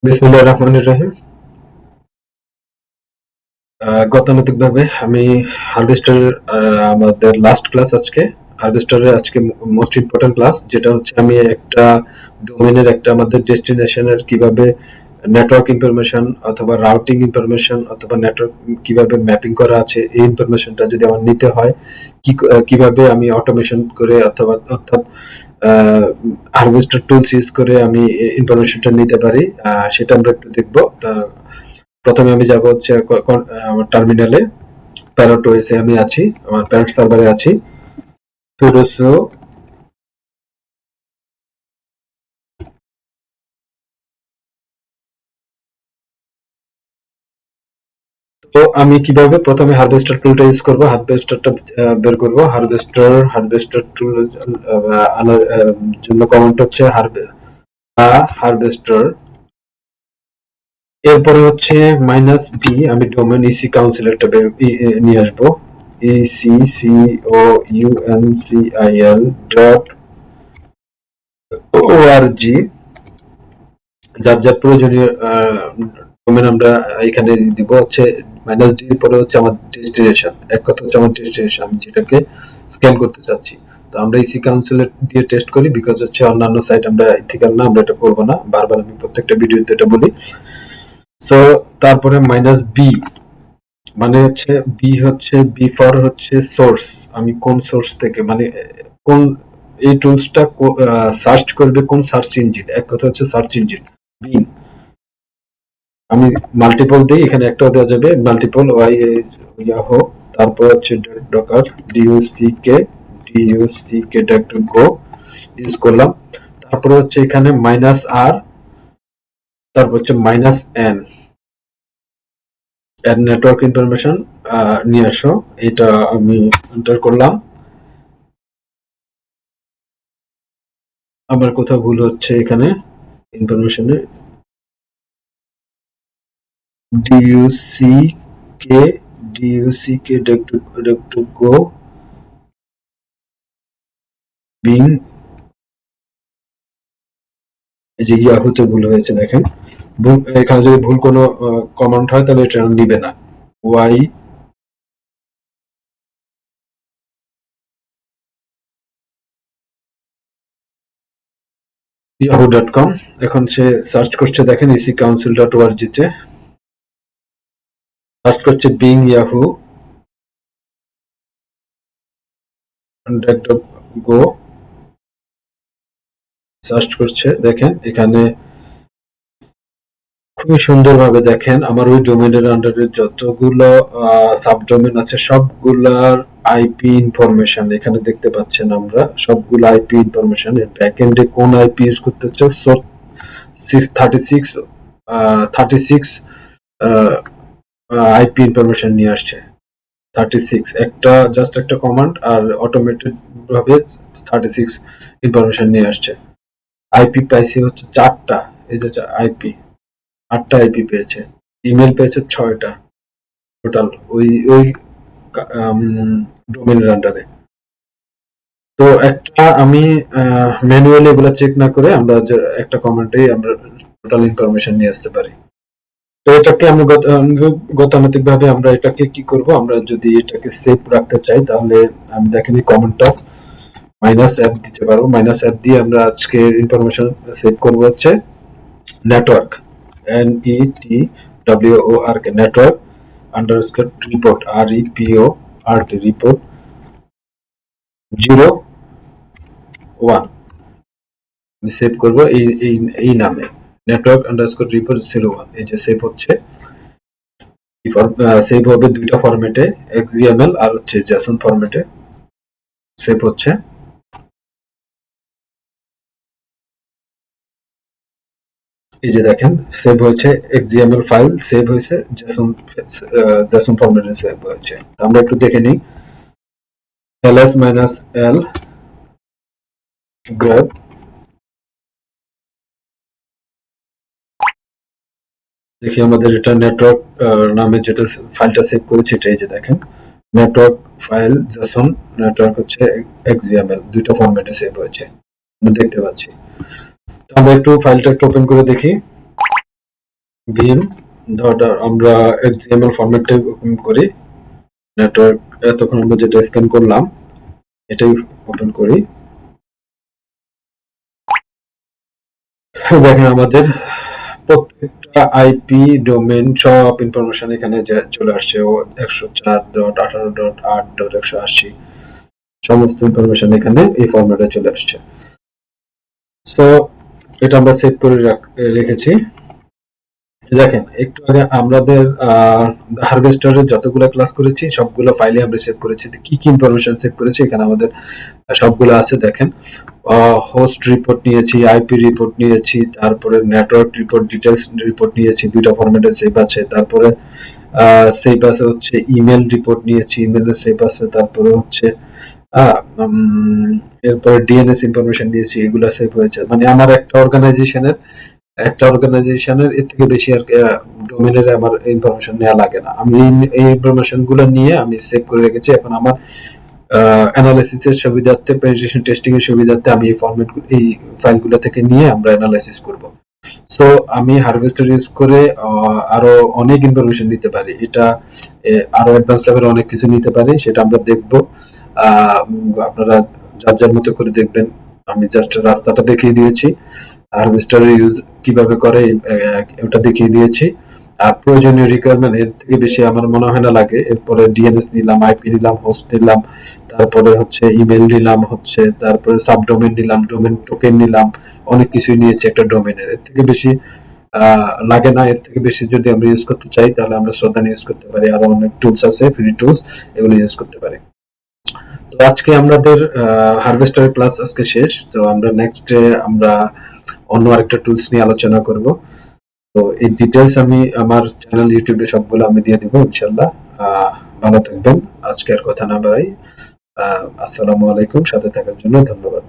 বিসমিল্লাহির রহমানির রহিম। গতানুগতিকভাবে আমি হারভেস্টারের আমাদের লাস্ট ক্লাস আজকে। হারভেস্টারের আজকে মোস্ট ইম্পর্টেন্ট ক্লাস, যেটা হচ্ছে আমি একটা ডোমেনের একটা আমাদের ডেস্টিনেশনের কিভাবে নেটওয়ার্ক ইনফরমেশন অথবা রাউটিং ইনফরমেশন অথবা নেটওয়ার্ক কিভাবে ম্যাপিং করা আছে, এই ইনফরমেশনটা যদি আমার নিতে হয় কিভাবে আমি অটোমেশন করে অথবা অর্থাৎ হারভেস্টার টুলস ইউজ করে আমি ইনফরমেশনটা নিতে পারি, সেটা আমরা একটু দেখবো। প্রথমে আমি যাব হচ্ছে আমার টার্মিনালে, প্যারট ওএসে আমি আছি, আমার প্যারট সার্ভারে আছি। তো আমি কিভাবে প্রথমে হারভেস্টার টুলটা ইউজ করব, হারভেস্টারটা বের করব। হারভেস্টার টুল আনার জন্য কমান্ড হচ্ছে হারভেস্টার, এরপরে হচ্ছে -d, আমি ডোমেন ইসি কাউন্সিলরটা নিয়ে আসবো। ECCOUNCIL.org, যার যার প্রয়োজনীয় ডোমেন আমরা এখানে দিব। হচ্ছে -d পরে হচ্ছে আমার ডেস্টিনেশন, এক কথা হচ্ছে আমার ডেস্টিনেশন, আমি যেটাকে স্ক্যান করতে চাচ্ছি। তো আমরা ইসি কাউন্সিলর দিয়ে টেস্ট করি, বিকজ হচ্ছে অন্যান্য সাইট আমরা ইথিক্যাল না, আমরা এটা করবো না, বারবার আমি প্রত্যেকটা ভিডিওতে এটা বলি। সো তারপরে -b, মানে হচ্ছে বি ফর হচ্ছে সোর্স, আমি কোন সোর্স থেকে, মানে কোন এই টুলসটা সার্চ করবে কোন সার্চ ইঞ্জিন, এক কথা হচ্ছে সার্চ ইঞ্জিন বিং। আমি মাল্টিপল দিই, এখানে একটাও দেওয়া যাবে, মাল্টিপল ইয়াহো, তারপর হচ্ছে ডকার ডিইউসিকে গো ইউজ করলাম। তারপরে হচ্ছে এখানে -r, তারপর হচ্ছে -n, এর নেটওয়ার্ক ইনফরমেশন নিয়ে আসো, এটা আমি এন্টার করলাম। আবার কোথাও ভুল হচ্ছে এখানে ইনফরমেশনে, ডিইউসিকে গো বিং, এই যে ইয়াহুতে ভুল হয়েছে দেখেন। এখানে যদি ভুল কোনো কমান্ড হয় তাহলে এটা নিবে না। ওয়াই yahoo.com, এখন সে সার্চ করছে দেখেন ecouncil.org তে সার্চ করছে বিং ইয়াহু গো, সার্চ করছে দেখেন এখানে খুবই সুন্দরভাবে দেখেন আমার ওই ডোমেনের আন্ডারে যতগুলো সাবডোমেন আছে সবগুলার আইপি ইনফরমেশন এখানে দেখতে পাচ্ছেন। আমরা সবগুলো আইপি ইনফরমেশন, এর ব্যাকএন্ডে কোন আইপি ইউজ করতেছে, 36 আইপি ইনফরমেশন নিয়ে আসছে। 36 একটা জাস্ট একটা কমান্ড আর অটোমেটেড ভাবে 36 ইনফরমেশন নিয়ে আসছে। আইপি পাইছি হচ্ছে 4টা, এই যে আইপি 8টা আইপি পেয়েছে, ইমেল পেয়েছে 6টা টোটাল ওই ডোমেনের আন্ডারে। তো একটা আমি ম্যানুয়ালি এগুলো চেক না করে আমরা একটা কমান্ডে আমরা টোটাল ইনফরমেশন নিয়ে আসতে পারি। তো এটাকে আমি গতানুগতিক ভাবে আমরা এটাকে কি করব, আমরা যদি এটাকে সেভ রাখতে চাই তাহলে আমি দেখেন এই কমান্ডটা -f দিতে পারবো। -f দিয়ে আমরা আজকে ইনফরমেশন সেভ করব হচ্ছে network, NETWORK, network underscore report, REPORT, report 01 আমি সেভ করব এই নামে, নেটওয়ার্ক আন্ডারস্কোর রিপোর্ট 01। এই যে সেভ হচ্ছে, সেভ হবে দুইটা ফরম্যাটে, XML আর হচ্ছে JSON ফরম্যাটে সেভ হচ্ছে। এই যে দেখেন সেভ হয়েছে, XML ফাইল সেভ হয়েছে, JSON ফরম্যাটে সেভ হয়েছে। আমরা একটু দেখে নিই, ls-l grep, দেখি আমাদের এটা নেটওয়ার্ক নামে যেটা ফাইলটা সেভ করেছি, এটা এই যে দেখেন নেটওয়ার্ক ফাইল JSON, নেটওয়ার্ক হচ্ছে XML, দুইটা ফরম্যাটে সেভ হয়েছে আমরা দেখতে পাচ্ছি। আমরা একটু ফাইলটা একটু ওপেন করে দেখি। ভিম ধর আমরা এক্সএমএল ফরম্যাটে ওপেন করি, নেটওয়ার্ক এতক্ষণ আমরা যেটা স্ক্যান করলাম এটাই ওপেন করি। দেখেন আমাদের প্রত্যেকটা আইপি ডোমেন সব ইনফরমেশন এখানে চলে আসছে। 104.18.8.180 সমস্ত ইনফরমেশন এখানে এই ফরম্যাটে চলে আসছে। তো এটা আমরা সেভ করে রেখেছি। দেখেন একটু আগে আমাদের হারভেস্টারের যতগুলো ক্লাস করেছি সবগুলো ফাইলে আমরা সেভ করেছি। কি কি ইনফরমেশন সেভ করেছি এখানে আমাদের সবগুলো আছে। দেখেন হোস্ট রিপোর্ট নিয়েছি, আইপি রিপোর্ট নিয়েছি, তারপরে নেটওয়ার্ক রিপোর্ট, ডিটেলস রিপোর্ট নিয়েছি, দুইটা ফরম্যাটে সেভ আছে। তারপরে সেভ আছে হচ্ছে ইমেল রিপোর্ট নিয়েছি, ইমেলের সেভ আছে। তারপরে হচ্ছে এরপরে ডিএনএস ইনফরমেশন নিয়েছি, এগুলো সেভ হয়েছে। মানে আমার একটা অর্গানাইজেশনের এর থেকে বেশি আর ডোমেনের আমার ইনফরমেশন নেওয়া লাগে না। আমি এই ইনফরমেশন গুলো নিয়ে আমি সেভ করে রেখেছি। এখন আমার অ্যানালাইসিসের সুবিধার্থে, পেনিট্রেশন টেস্টিং এর সুবিধার্থে আমি এই ফাইলগুলো থেকে নিয়ে আমরা অ্যানালাইসিস করব। সো আমি হারভেস্টার ইউজ করে আরো অনেক ইনফরমেশন নিতে পারি। এটা আরো অ্যাডভান্স লেভেলে অনেক কিছু নিতে পারি, সেটা আমরা দেখব। আপনারা যার যার মতো করে দেখবেন। আমি জাস্ট রাস্তাটা দেখিয়ে দিয়েছি, হারভেস্টারের ইউজ কিভাবে করে ওটা দেখিয়ে দিয়েছি। আর প্রয়োজনীয় রিকোয়ারমেন্ট এর থেকে বেশি আমার মনে হয় না লাগে। এরপরে ডিএনএস নিলাম, আইপি নিলাম, হোস্ট নিলাম, তারপরে হচ্ছে ইমেল নিলাম, হচ্ছে তারপরে সাবডোমেন নিলাম, ডোমেন টোকেন নিলাম, অনেক কিছুই নিয়েছি একটা ডোমেনের। এর থেকে বেশি লাগে না। এর থেকে বেশি যদি আমরা ইউজ করতে চাই তাহলে আমরা শ্রদ্ধা ইউজ করতে পারি, আরো অনেক টুলস আছে, ফ্রি টুলস, এগুলো ইউজ করতে পারি। তো আজকে আমাদের হারভেস্টারের ক্লাস আজকে শেষ। তো আমরা নেক্সট আমরা অন্য আরেকটা টুলস নিয়ে আলোচনা করব। তো এই ডিটেলস আমি আমার চ্যানেল ইউটিউবে সবগুলো আমি দিয়ে দিব ইনশাল্লাহ। ভালো থাকবেন। আজকে আর কথা না বাড়াই, আসসালামু আলাইকুম। সাথে থাকার জন্য ধন্যবাদ।